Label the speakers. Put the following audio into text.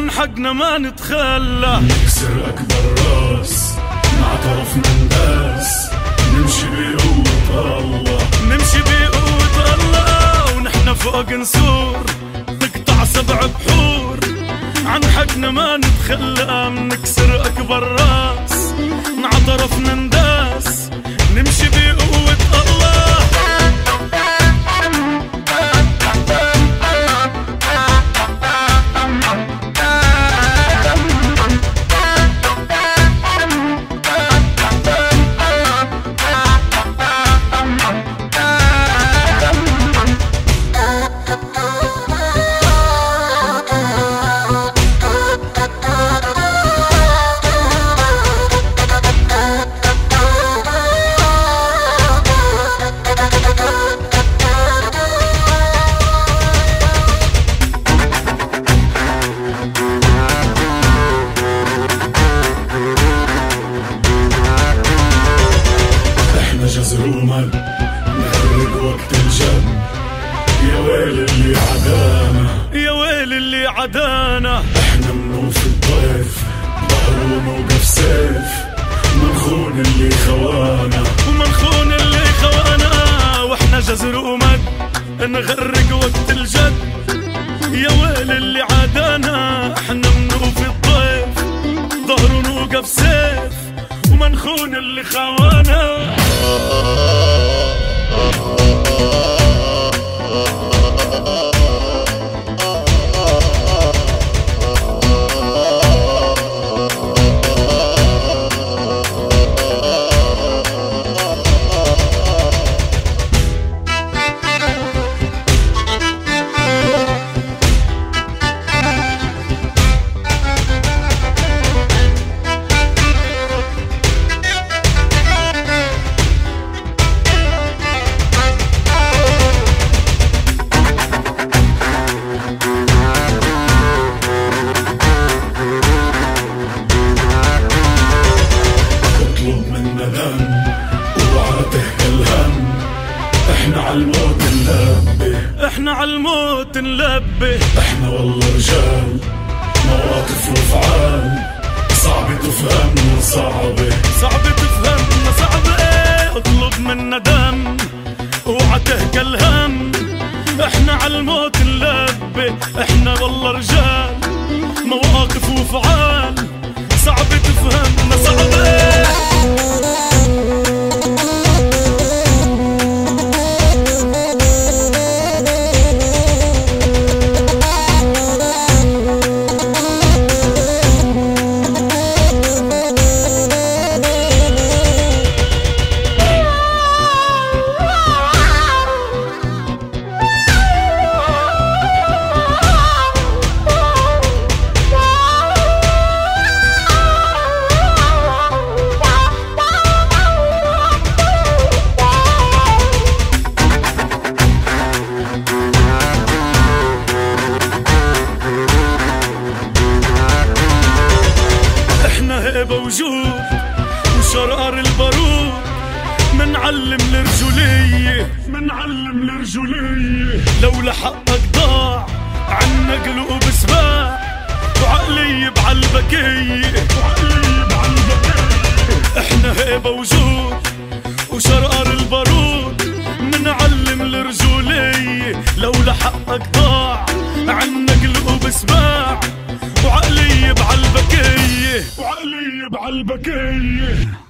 Speaker 1: عن حقنا ما نتخلى،
Speaker 2: نكسر أكبر راس مع طرف من داس، نمشي بقوة الله،
Speaker 1: نمشي بقوة الله، ونحن فوق نسور نقطع 7 بحور. عن حقنا ما نتخلى، منكسر أكبر راس مع طرف من داس، نمشي بقوة الله.
Speaker 2: جزروما نغرق وقت الجد، يا ويل اللي عدانا،
Speaker 1: يا ويل اللي عدانا.
Speaker 2: احنا منوف الضيف ظهر ونوقف سيف، منخون اللي خوانا
Speaker 1: ومنخون اللي خوانا. واحنا جزر ومد نغرق وقت الجد، يا ويل اللي عدانا. احنا منوف الضيف ظهر ونوقف سيف، ومنخون اللي خوانا.
Speaker 2: احنا عالموت نلبي،
Speaker 1: احنا عالموت نلبي.
Speaker 2: احنا والله رجال مواقف وافعال، صعبة تفهمنا صعبة،
Speaker 1: صعبة تفهمنا صعبة. اطلب منا دم اوعى تهجى الهم، احنا عالموت نلبي. احنا والله رجال مواقف وافعال، صعبة تفهمنا صعبة. هيبة وجود وشرار البارود، منعلم الرجولية، منعلم الرجولية. لولا حقك ضاع عنا قلوب سباع، وعقلي بعالبكية، وعقلي بعالبكية. احنا هيبة وجود وشرار البارود، منعلم الرجولية. لولا حقك ضاع عنا قلوب سباع، وعقلي بعالبكية، وعقلي بعالبكية.